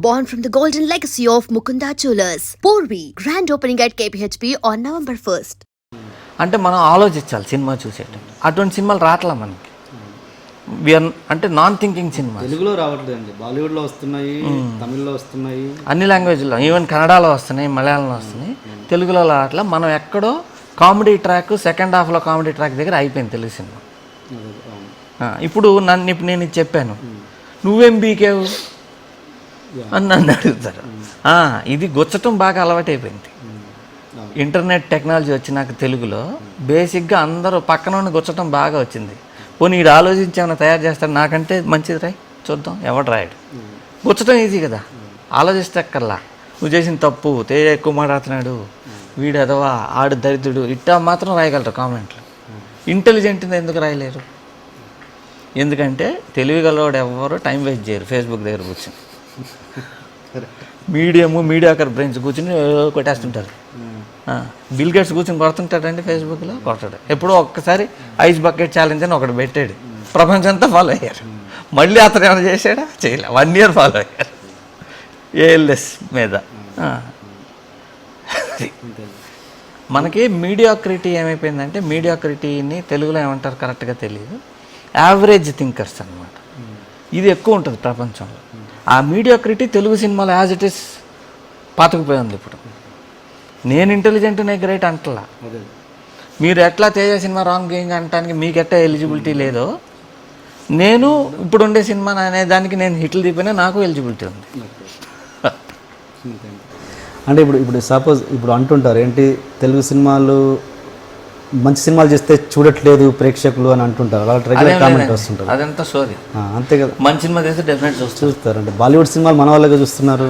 born from the golden legacy of Mukunda Jewelers. Porvi, grand opening at KPHP on November 1st. అంటే మనం ఆలోచించాలి cinema చూసేటప్పుడు. అటువంటి సినిమాలు రావట్లా మనకి. అంటే నాన్ థింకింగ్ సినిమా. తెలుగులో రావట్లేదండి, బాలీవుడ్లో వస్తున్నాయి, తమిళ్లో వస్తున్నాయి, అన్ని లాంగ్వేజ్లో, ఈవెన్ కన్నడలో వస్తున్నాయి, మలయాళంలో వస్తున్నాయి, తెలుగులో రావట్లా. మనం ఎక్కడో కామెడీ ట్రాక్, సెకండ్ హాఫ్లో కామెడీ ట్రాక్ దగ్గర అయిపోయింది తెలుగు సినిమా. ఇప్పుడు నేను ఇది చెప్పాను, నువ్వేం బీకేవు అని నన్ను అడుగుతారు. ఇది గుచ్చటం బాగా అలవాటైపోయింది. ఇంటర్నెట్ టెక్నాలజీ వచ్చినాక తెలుగులో బేసిక్గా అందరూ పక్కన ఉండి గుచ్చటం బాగా వచ్చింది. పోనీ వీడు ఆలోచించి ఏమైనా తయారు చేస్తాడు, నాకంటే మంచిది రాయి చూద్దాం, ఎవడు రాయడు. గుచ్చటం ఈజీ కదా, ఆలోచిస్తే అక్కర్లా. నువ్వు చేసిన తప్పు, తేజ ఎక్కువ మాట్లాడుతున్నాడు, వీడు ఎదవా, ఆడు దరిద్రుడు, ఇట్టా మాత్రం రాయగలరు కామెంట్లు. ఇంటెలిజెంట్ ఎందుకు రాయలేరు? ఎందుకంటే తెలివిగలవాడు ఎవరు టైం వేస్ట్ చేయరు. ఫేస్బుక్ దగ్గర కూర్చొని మీడియాకర్ బ్రెయిన్స్ కూర్చుని కొట్టేస్తుంటారు. బిల్ గేట్స్ కూర్చొని కొడుతుంటాడండి ఫేస్బుక్లో, కొడతాడు. ఎప్పుడో ఒక్కసారి ఐస్ బకెట్ ఛాలెంజ్ అని ఒకటి పెట్టాడు, ప్రపంచం అంతా ఫాలో అయ్యారు. మళ్ళీ అతను ఏమైనా చేశాడా? చేయలే. 1 year ఫాలో అయ్యారు ఏఎల్ఎస్ మీద. మనకి మీడియాక్రిటీ ఏమైపోయిందంటే, మీడియాక్రిటీని తెలుగులో ఏమంటారు కరెక్ట్గా తెలియదు, యావరేజ్ థింకర్స్ అనమాట. ఇది ఎక్కువ ఉంటుంది ప్రపంచంలో. ఆ మీడియాక్రిటీ తెలుగు సినిమాలో యాజ్ ఇట్ ఈస్ పాతుకుపోయింది. ఇప్పుడు నేను ఇంటెలిజెంట్, నేను గ్రేట్ అంటలా. మీరు ఎట్లా తేజ సినిమా రాంగ్ గేయింగ్ అనటానికి మీకు ఎట్లా ఎలిజిబిలిటీ లేదో, నేను ఇప్పుడు ఉండే సినిమా అనే దానికి నేను హిట్లు తీపినా నాకు ఎలిజిబిలిటీ ఉంది. అంటే ఇప్పుడు సపోజ్ ఇప్పుడు అంటుంటారు ఏంటి, తెలుగు సినిమాలు మంచి సినిమాలు చేస్తే చూడట్లేదు ప్రేక్షకులు అని అంటుంటారు. అలా రెగ్యులర్ కామెంట్ వస్తుంటారు. అదంతా సోది. అంతే కదా, మంచి సినిమా చేస్తే డెఫినెట్ చూస్తారు. అంటే బాలీవుడ్ సినిమాలు మన వాళ్ళగా చూస్తున్నారు,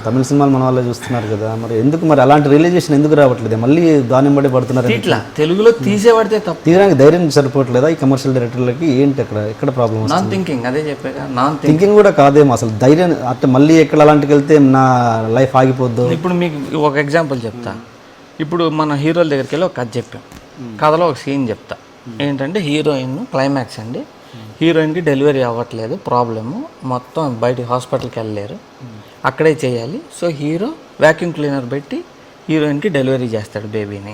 తమిళ సినిమాలు మన వాళ్ళే చూస్తున్నారు కదా, మరి ఎందుకు మరి అలాంటి రియలైజేషన్ ఎందుకు రావట్లేదు? మళ్ళీ దాని బట్టి పడుతున్నారు. ఇట్లా తెలుగులో తీసేవాడితే తప్పు, తీయడానికి ధైర్యం సరిపోవట్లేదా ఈ కమర్షియల్ డైరెక్టర్లకి? ఏంటి ఎక్కడ ప్రాబ్లమ్? Non thinking. అదే చెప్పాక, నాన్ థింకింగ్ కూడా కాదేమో అసలు. ధైర్యం అంటే మళ్ళీ ఎక్కడ అలాంటికి వెళ్తే నా లైఫ్ ఆగిపోద్దు. ఇప్పుడు మీకు ఒక ఎగ్జాంపుల్ చెప్తా. ఇప్పుడు మన హీరోల దగ్గరికి వెళ్ళి ఒక కథ చెప్పాం. కథలో ఒక సీన్ చెప్తా. ఏంటంటే హీరోయిన్ క్లైమాక్స్ అండి, హీరోయిన్కి డెలివరీ అవ్వట్లేదు, ప్రాబ్లము, మొత్తం బయట హాస్పిటల్కి వెళ్ళలేరు, అక్కడే చేయాలి. సో హీరో వ్యాక్యూమ్ క్లీనర్ పెట్టి హీరోయిన్కి డెలివరీ చేస్తాడు బేబీని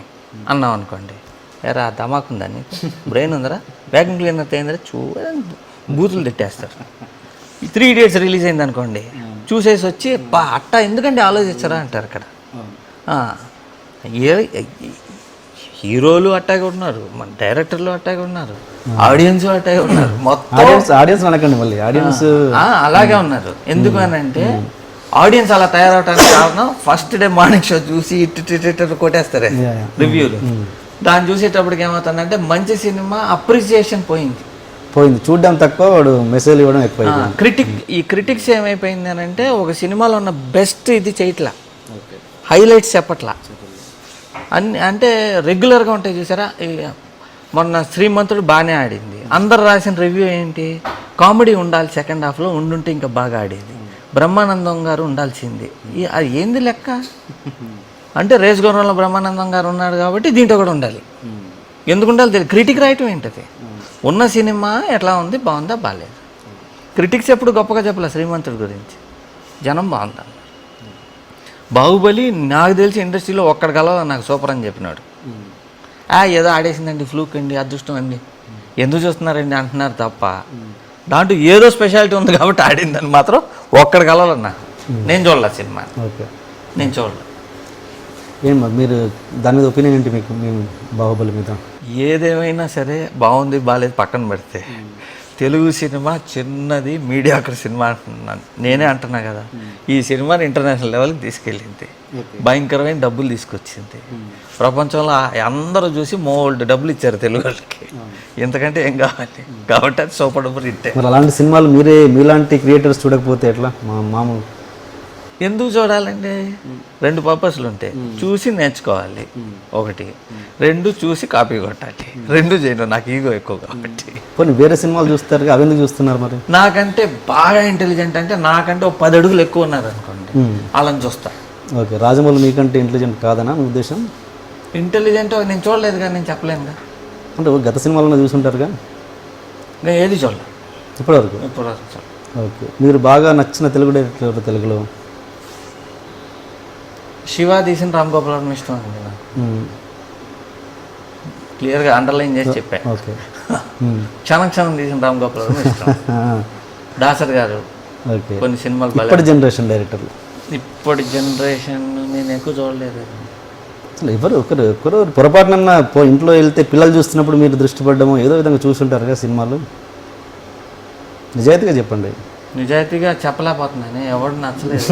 అన్నాం అనుకోండి. ఎరా ధమాకుందా, నీకు బ్రెయిన్ ఉందరా, వ్యాక్యూమ్ క్లీనర్ తేందరా చూడని బూతులు తిట్టేస్తారు. 3 Idiots రిలీజ్ అయింది అనుకోండి, చూసేసి వచ్చి అట్టా ఎందుకంటే ఆలోచించరా అంటారు. అక్కడ హీరోలు అట్టాగే ఉన్నారు, మన డైరెక్టర్లు అట్టాగే ఉన్నారు, ఆడియన్స్ అట్టాగే ఉన్నారు, మొత్తం ఆడియన్స్ అనకండి మళ్ళీ ఆడియన్స్ అలాగే ఉన్నారు. ఎందుకు అని అంటే ఆడియన్స్ అలా తయారవడానికి కారణం ఫస్ట్ డే మార్నింగ్ షో చూసి ఇటు కొట్టేస్తారు రివ్యూలు. దాన్ని చూసేటప్పటికి ఏమవుతుందంటే మంచి సినిమా అప్రిసియేషన్ పోయింది, చూడడం తక్కువ, వాడు మెసేజ్ ఇవ్వడం ఎక్కువ. ఈ క్రిటిక్స్ ఏమైపోయింది అని అంటే ఒక సినిమాలో ఉన్న బెస్ట్ ఇది చేయట్లా, హైలైట్స్ చెప్పట్లా అన్ని. అంటే రెగ్యులర్గా ఉంటాయి చూసారా. మొన్న శ్రీమంతుడు బాగానే ఆడింది, అందరు రాసిన రివ్యూ ఏంటి, కామెడీ ఉండాలి సెకండ్ హాఫ్లో, ఉండుంటే ఇంకా బాగా ఆడేది, బ్రహ్మానందం గారు ఉండాల్సింది. అది ఏంది లెక్క అంటే, రేస్ గౌరవంలో బ్రహ్మానందం గారు ఉన్నాడు కాబట్టి దీంట్లో కూడా ఉండాలి. ఎందుకు ఉండాలి తెలియదు. క్రిటిక్ రాయటం ఏంటది, ఉన్న సినిమా ఎట్లా ఉంది, బాగుందా బాగాలేదు. క్రిటిక్స్ ఎప్పుడు గొప్పగా చెప్పలే శ్రీమంతుడి గురించి, జనం బాగుందా. బాహుబలి నాకు తెలిసి ఇండస్ట్రీలో ఒక్కడి కలవ నాకు సూపర్ అని చెప్పినాడు. ఏదో ఆడేసిందండి, ఫ్లూక్ అండి, అదృష్టం అండి, ఎందుకు చూస్తున్నారండి అంటున్నారు తప్ప, దాంట్లో ఏదో స్పెషాలిటీ ఉంది కాబట్టి ఆడిందని మాత్రం ఒక్కడి కలవలన్నా. నేను చూడలే సినిమా, నేను చూడలే. ఏం మీరు దాని మీద ఒపీనియన్ ఏంటి మీకు, మేము బాహుబలి మీద? ఏదేమైనా సరే బాగుంది బాగాలేదు పక్కన పెడితే, తెలుగు సినిమా చిన్నది, మీడియాకర్ సినిమా అంటున్నాను నేనే అంటున్నా కదా. ఈ సినిమాని ఇంటర్నేషనల్ లెవెల్కి తీసుకెళ్ళింది, భయంకరమైన డబ్బులు తీసుకొచ్చింది. ప్రపంచంలో అందరూ చూసి మోల్డ్ డబ్బులు ఇచ్చారు తెలుగు వాళ్ళకి, ఇంతకంటే ఏం కావాలి. కాబట్టి అది సూపర్ డబ్బులు ఇట్టే. మరి అలాంటి సినిమాలు మీలాంటి క్రియేటర్స్ చూడకపోతే ఎట్లా? మామూలు ఎందుకు చూడాలండి? 2 పర్పస్లు ఉంటాయి. చూసి నేర్చుకోవాలి ఒకటి, 2 చూసి కాపీ కొట్టాలి. 2 చేయను, నాకు ఈగో ఎక్కువ కాబట్టి. కొన్ని వేరే సినిమాలు చూస్తారు, అవి ఎందుకు చూస్తున్నారు మరి? నాకంటే బాగా ఇంటెలిజెంట్ అంటే నాకంటే ఒక 10 అడుగులు ఎక్కువ ఉన్నారు అనుకోండి, వాళ్ళని చూస్తా. ఓకే, రాజమౌళి మీకంటే ఇంటెలిజెంట్ కాదనా మీ ఉద్దేశం? ఇంటెలిజెంట్ నేను చూడలేదు కానీ నేను చెప్పలేనుగా. అంటే గత సినిమాలను చూసుంటారుగా? నేను ఏది చూడలేదు ఇప్పటివరకు. చూడలేదు. ఓకే, మీరు బాగా నచ్చిన తెలుగు డైరెక్టర్ తెలుగులో? శివ తీసిన రామ్ గోపాల్ వర్మ ఇష్టం అండి నాకు. క్లియర్గా అండర్లైన్ చేసి చెప్పా. ఓకే. క్షణం క్షణం తీసిన రామ్ గోపాల్ వర్మ ఇష్టం. దాసర్ గారు ఓకే. కొన్ని సినిమాలు ఇప్పటి జనరేషన్ డైరెక్టర్లు, ఇప్పటి జనరేషన్ నేను ఎక్కువ చూడలేదు. అసలు ఒకరు పొరపాటున ఇంట్లో వెళ్తే పిల్లలు చూస్తున్నప్పుడు మీరు దృష్టి పడ్డమో ఏదో విధంగా చూస్తుంటారు కదా సినిమాలు. నిజాయితీగా చెప్పండి. నిజాయితీగా చెప్పలేకపోతున్నాను, ఎవడు నచ్చలేదు.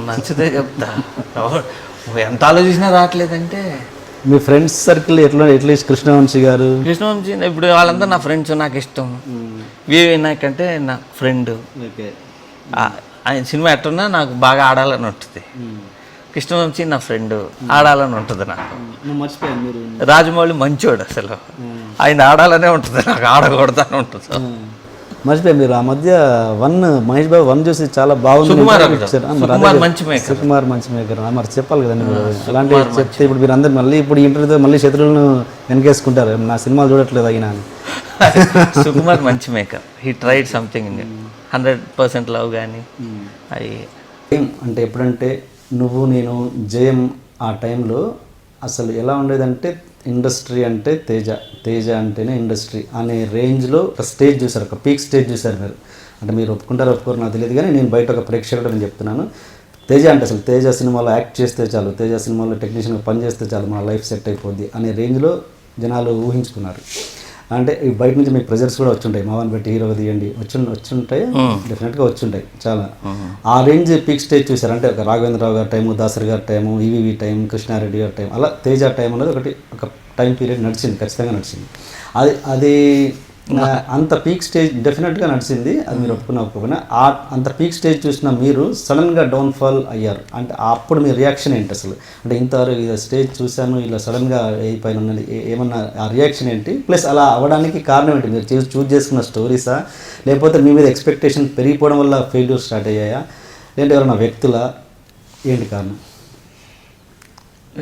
నచ్చితే చెప్తా. ఎంత ఆలోచించినా రావట్లేదంటే మీ ఫ్రెండ్స్ సర్కిల్ ఎట్లీస్ట్ కృష్ణవంశీ గారు, కృష్ణవంశీ ఇప్పుడు వాళ్ళందరూ నా ఫ్రెండ్స్, నాకు ఇష్టం. వివి నాయక్ అంటే నా ఫ్రెండ్. ఆయన సినిమా ఎట్టున్నా నాకు బాగా ఆడాలని ఉంటుంది. కృష్ణవంశీ నా ఫ్రెండ్, ఆడాలని ఉంటుంది నాకు. రాజమౌళి మంచోడు, అసలు ఆయన ఆడాలనే ఉంటుంది, నాకు ఆడకూడదని ఉంటుంది. మర్చిపోయి మీరు ఆ మధ్య మహేష్ బాబు 1 చూసి చాలా బాగుంది. సుకుమార్ మంచి మేకర్. సుకుమార్ మంచి మేకర్ మరి చెప్పాలి కదండి మీరు. అలాంటి చెప్తే ఇప్పుడు మీరు అందరు మళ్ళీ ఇప్పుడు ఇంటర్వ్యూతో మళ్ళీ శత్రువులను వెనకేసుకుంటారు, నా సినిమాలు చూడట్లేదు అయినా అని. సుకుమార్ మంచి maker. He tried something 100% love కానీ అవి అంటే ఎప్పుడంటే నువ్వు నేను జయం ఆ టైంలో అసలు ఎలా ఉండేదంటే ఇండస్ట్రీ అంటే తేజ అంటేనే ఇండస్ట్రీ అనే రేంజ్లో ఒక స్టేజ్ చూసారు, ఒక పీక్ స్టేజ్ చూసారు మీరు. అంటే మీరు ఒప్పుకోరు నాకు తెలియదు, కానీ నేను బయట ఒక ప్రేక్షకుడు నేను చెప్తున్నాను. తేజ అంటే అసలు తేజ సినిమాలో యాక్ట్ చేస్తే చాలు, తేజ సినిమాలో టెక్నీషియన్గా పనిచేస్తే చాలు, మన లైఫ్ సెట్ అయిపోద్ది అనే రేంజ్లో జనాలు ఊహించుకున్నారు. అంటే బయట నుంచి మీకు ప్రెజర్స్ కూడా వచ్చుంటాయి, మావాన్ని పెట్టి హీరోగా తీయండి, వచ్చుంటాయి, డెఫినెట్గా వచ్చుంటాయి చాలా. ఆ రేంజ్ పీక్ స్టేజ్ చూసారు. అంటే ఒక రాఘవేంద్రరావు గారి టైము, దాసరి గారి టైము, ఈవీవి టైం, కృష్ణారెడ్డి గారి టైం, అలా తేజ టైం అనేది ఒక టైం పీరియడ్ నడిచింది, ఖచ్చితంగా నడిచింది. అది అంత పీక్ స్టేజ్ డెఫినెట్గా నడిచింది, అది మీరు ఒప్పుకున్నా. అంత పీక్ స్టేజ్ చూసిన మీరు సడన్గా డౌన్ఫాల్ అయ్యారు. అంటే అప్పుడు మీ రియాక్షన్ ఏంటి అసలు? అంటే ఇంతవరకు ఇలా స్టేజ్ చూశాను, ఇలా సడన్గా అయిపోయిన ఉన్నది, ఏమన్నా ఆ రియాక్షన్ ఏంటి? ప్లస్ అలా అవ్వడానికి కారణం ఏంటి? మీరు చూజ్ చేసుకున్న స్టోరీసా, లేకపోతే మీ మీద ఎక్స్పెక్టేషన్ పెరిగిపోవడం వల్ల ఫెయిల్యూర్ స్టార్ట్ అయ్యాయా, లేదంటే ఎవరైనా వ్యక్తుల, ఏంటి కారణం?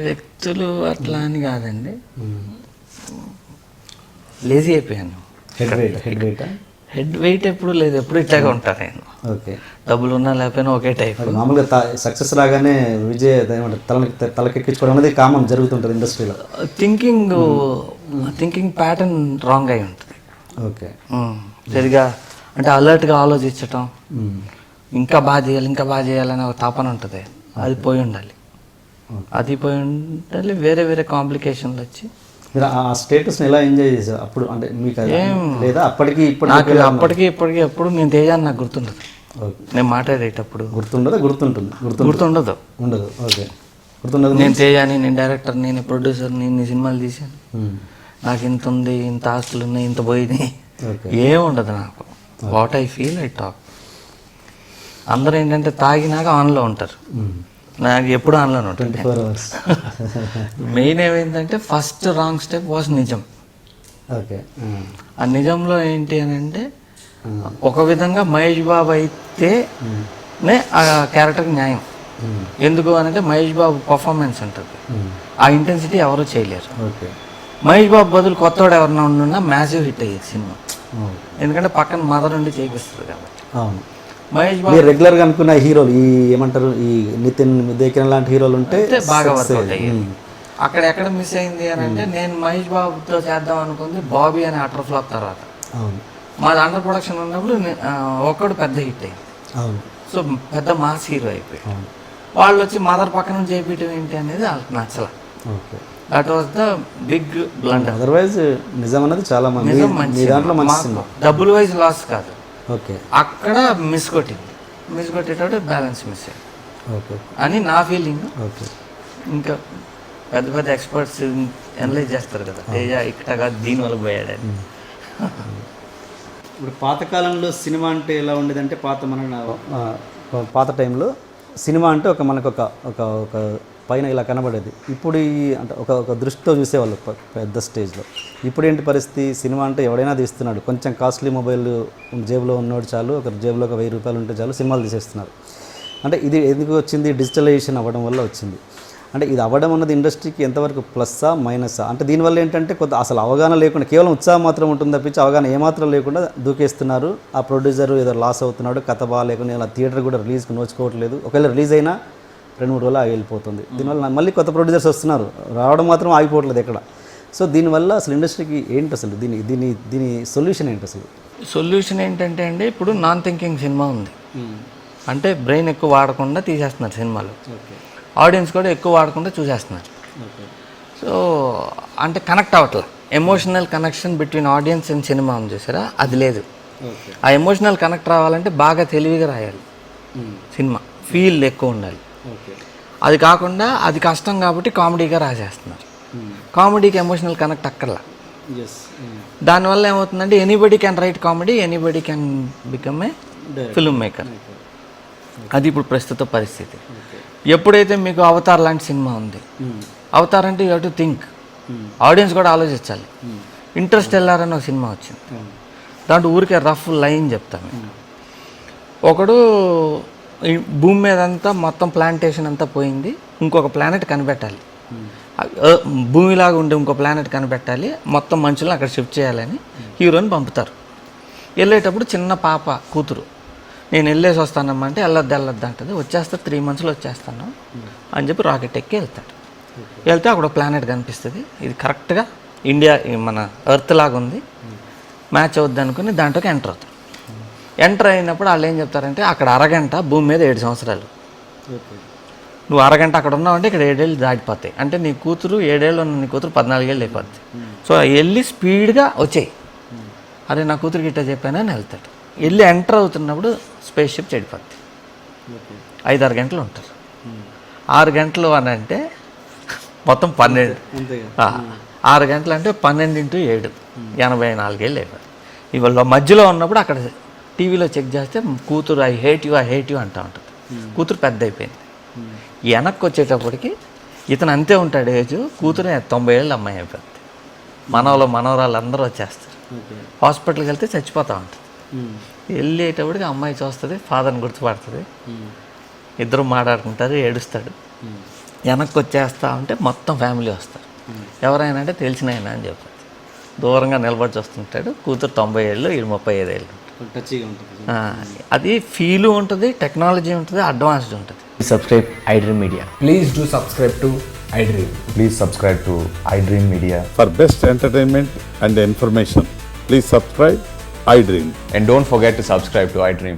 వ్యక్తులు అట్లా అని కాదండి, లేజీ అయిపోయాను. హెడ్ వెయిట్ ఎప్పుడు లేదు, ఎప్పుడు ఇట్లాగే ఉంటాను నేను. ఓకే. డబ్బులు ఉన్నా లేకపోయినా ఒకే టైప్. మామూలుగా సక్సెస్ రాగానే విజయ్ తలకెక్కించుకోవడం అనేది కామన్ జరుగుతుంటుంది ఇండస్ట్రీలో. థింకింగ్ ప్యాటర్న్ రాంగ్ అయి ఉంటుంది. ఓకే. సరిగా అంటే అలర్ట్గా ఆలోచించటం, ఇంకా బాగా చేయాలని ఒక తాపన ఉంటుంది, అది పోయి ఉండాలి. వేరే వేరే కాంప్లికేషన్లు వచ్చి మీరు ఆ స్టేటస్ని ఎలా ఎంజాయ్ చేశారు అప్పుడు? అంటే మీకు లేదా అప్పటికి ఎప్పుడు నేను తేజాన్ని నాకు గుర్తుండదు. నేను మాట్లాడేటప్పుడు గుర్తుండదు. ఓకే. గుర్తుండదు. నేను తేజాని, నేను డైరెక్టర్, నేను ప్రొడ్యూసర్, నేను సినిమాలు తీశాను, నాకు ఇంత ఉంది, ఇంత ఆస్తులు ఉన్నాయి, ఇంత పోయినాయి, ఏముండదు నాకు. What I feel I talk. అందరూ ఏంటంటే తాగినాక ఆన్లో ఉంటారు, నాకు ఎప్పుడు ఆన్లోనే ఉంటుంది. మెయిన్ ఏమైందంటే ఫస్ట్ రాంగ్ స్టెప్ వాస్ నిజం. ఓకే. ఆ నిజంలో ఏంటి అని అంటే ఒక విధంగా మహేష్ బాబు అయితేనే ఆ క్యారెక్టర్కి న్యాయం. ఎందుకు అని అంటే మహేష్ బాబు పర్ఫార్మెన్స్ ఉంటుంది, ఆ ఇంటెన్సిటీ ఎవరు చేయలేరు. మహేష్ బాబు బదులు కొత్తవాడు ఎవరన్నా ఉన్నా మ్యాసివ్ హిట్ అయ్యేది సినిమా, ఎందుకంటే పక్కన మదర్ నుండి చేపిస్తుంది కాబట్టి. మహేష్ బాబు రెగ్యులర్గా అనుకున్న హీరోలు ఈ ఏమంటారు, ఈ నితిన్ దేకిన లాంటి హీరోలు ఉంటే బాగా వర్కౌట్ అయ్యేది. అక్కడ ఎక్కడ మిస్ అయింది అని అంటే నేను మహేష్ బాబుతో చేద్దాం అనుకుంది బాబీ అనే అటర్ ఫ్లాప్ తర్వాత. మాది అండర్ ప్రొడక్షన్ ఉన్నప్పుడు ఒక్కడు పెద్ద హిట్ అయింది. సో పెద్ద మాస్ హీరో అయిపోయి వాళ్ళు వచ్చి మదర్ పక్క నుంచి చేపించడం ఏంటి అనేది వాళ్ళకి నచ్చల. That was the big blunder. Otherwise నిజం అనేది చాలా డబ్బులు వైజ్ లాస్ కాదు. ఓకే. అక్కడ మిస్ కొట్టేటప్పుడు బ్యాలెన్స్ మిస్ అయ్యింది అని నా ఫీలింగ్. ఓకే. ఇంకా పెద్ద పెద్ద ఎక్స్పర్ట్స్ అనలైజ్ చేస్తారు కదా, తేజ ఇక్కడ దీనివల్ల పోయాడని. ఇప్పుడు పాతకాలంలో సినిమా అంటే ఎలా ఉండేదంటే పాత టైంలో సినిమా అంటే మనకు ఒక పైన ఇలా కనబడేది. ఇప్పుడు అంటే ఒక దృష్టితో చూసేవాళ్ళు పెద్ద స్టేజ్లో. ఇప్పుడు ఏంటి పరిస్థితి, సినిమా అంటే ఎవడైనా తీస్తున్నాడు, కొంచెం కాస్ట్లీ మొబైల్ జేబులో ఉన్నోడు చాలు, ఒక జేబులో ఒక 1000 రూపాయలు ఉంటే చాలు సినిమాలు తీసేస్తున్నారు. అంటే ఇది ఎందుకు వచ్చింది? డిజిటలైజేషన్ అవ్వడం వల్ల వచ్చింది. అంటే ఇది అవ్వడం అన్నది ఇండస్ట్రీకి ఎంతవరకు ప్లస్సా మైనసా? అంటే దీనివల్ల ఏంటంటే అసలు అవగాహన లేకుండా కేవలం ఉత్సాహం మాత్రం ఉంటుంది తప్పించి అవగాహన ఏమాత్రం లేకుండా దూకేస్తున్నారు. ఆ ప్రొడ్యూసర్ ఏదో లాస్ అవుతున్నాడు, కథ బాగా లేకుండా ఇలా థియేటర్ కూడా రిలీజ్కి నోచుకోవట్లేదు. ఒకవేళ రిలీజ్ అయినా 2-3 రోజులు ఆగి వెళ్ళిపోతుంది. దీనివల్ల మళ్ళీ కొత్త ప్రొడ్యూసర్స్ వస్తున్నారు, రావడం మాత్రం ఆగిపోవట్లేదు ఎక్కడ. సో దీనివల్ల అసలు ఇండస్ట్రీకి ఏంటి అసలు దీని సొల్యూషన్ ఏంటి అసలు? సొల్యూషన్ ఏంటంటే అండి, ఇప్పుడు నాన్ థింకింగ్ సినిమా ఉంది అంటే బ్రెయిన్ ఎక్కువ వాడకుండా తీసేస్తున్నారు సినిమాలు, ఆడియన్స్ కూడా ఎక్కువ వాడకుండా చూసేస్తున్నారు. సో అంటే కనెక్ట్ అవ్వట్లే, emotional connection between audience and cinema ఉంది చూసారా, అది లేదు. ఆ ఎమోషనల్ కనెక్ట్ రావాలంటే బాగా తెలివిగా రాయాలి సినిమా, ఫీల్ ఎక్కువ ఉండాలి. అది కాకుండా అది కష్టం కాబట్టి కామెడీగా రాసేస్తున్నారు. కామెడీకి ఎమోషనల్ కనెక్ట్ అక్కర్లా. దానివల్ల ఏమవుతుందంటే anybody can write comedy, anybody can become a film maker. అది ఇప్పుడు ప్రస్తుత పరిస్థితి. ఎప్పుడైతే మీకు అవతార్ లాంటి సినిమా ఉంది, అవతార్ అంటే you have to think, audience కూడా ఆలోచించాలి. ఇంటర్స్టెల్లార్ అని ఒక సినిమా వచ్చింది, దాంట్లో ఊరికే రఫ్ లైన్ చెప్తాను. ఒకడు ఈ భూమి మీద అంతా మొత్తం ప్లాంటేషన్ అంతా పోయింది, ఇంకొక ప్లానెట్ కనిపెట్టాలి, భూమిలాగా ఉండే ఇంకో ప్లానెట్ కనిపెట్టాలి, మొత్తం మనుషులను అక్కడ షిఫ్ట్ చేయాలని హీరోని పంపుతారు. వెళ్ళేటప్పుడు చిన్న పాప కూతురు, నేను వెళ్ళేసి వస్తానమ్మా అంటే వెళ్ళొద్దు అంటది. వచ్చేస్తా 3 monthsలో వచ్చేస్తాను అని చెప్పి రాకెట్ ఎక్కి వెళ్తాడు. వెళ్తే అక్కడ ప్లానెట్ కనిపిస్తుంది, ఇది కరెక్ట్గా ఇండియా మన ఎర్త్ లాగా ఉంది, మ్యాచ్ అవుద్ది అనుకుని దాంట్లోకి ఎంటర్ అవుతారు. ఎంటర్ అయినప్పుడు వాళ్ళు ఏం చెప్తారంటే అక్కడ అరగంట, భూమి మీద 7 సంవత్సరాలు. నువ్వు అరగంట అక్కడ ఉన్నావంటే ఇక్కడ 7 ఏళ్ళు దాటిపోతాయి. అంటే నీ కూతురు 7 ఏళ్ళు ఉన్న నీ కూతురు 14 ఏళ్ళు అయిపోద్ది. సో వెళ్ళి స్పీడ్గా వచ్చాయి. అరే నా కూతురికి ఇట్లా చెప్పానని వెళ్తాడు. వెళ్ళి ఎంటర్ అవుతున్నప్పుడు స్పేస్ షిప్ చెడిపోద్ది. 5-6 గంటలు ఉంటారు. 6 గంటలు అని అంటే మొత్తం 12. 6 గంటలు అంటే 12 × 7 84 ఏళ్ళు అయిపోద్ది. ఇవాళ మధ్యలో ఉన్నప్పుడు అక్కడ టీవీలో చెక్ చేస్తే కూతురు ఐ హేట్ యూ అంటూ ఉంటుంది. కూతురు పెద్ద అయిపోయింది. వెనక్కి వచ్చేటప్పటికి ఇతను అంతే ఉంటాడు ఏజ్, కూతురు 90 ఏళ్ళు అమ్మాయి అయిపోద్ది. మనవరాళ్ళు అందరూ వచ్చేస్తారు. హాస్పిటల్కి వెళ్తే చచ్చిపోతూ ఉంటుంది. వెళ్ళేటప్పటికి అమ్మాయి చూస్తుంది, ఫాదర్ని గుర్తుపడుతుంది, ఇద్దరు మాట్లాడుకుంటారు, ఏడుస్తాడు. వెనక్కి వచ్చేస్తా ఉంటే మొత్తం ఫ్యామిలీ వస్తారు. ఎవరైనా అంటే తెలిసిన ఆయన అని చెప్పారు. దూరంగా నిలబడి చూస్తుంటాడు. కూతురు 90 ఏళ్ళు, 35 ఏళ్ళు. అది ఫీలు ఉంటుంది, టెక్నాలజీ ఉంటుంది, అడ్వాన్స్డ్ ఉంటుంది. Subscribe iDream Media. Please do subscribe to iDream. Please subscribe to iDream Media. For best entertainment and information, please subscribe iDream. And don't forget to subscribe to iDream.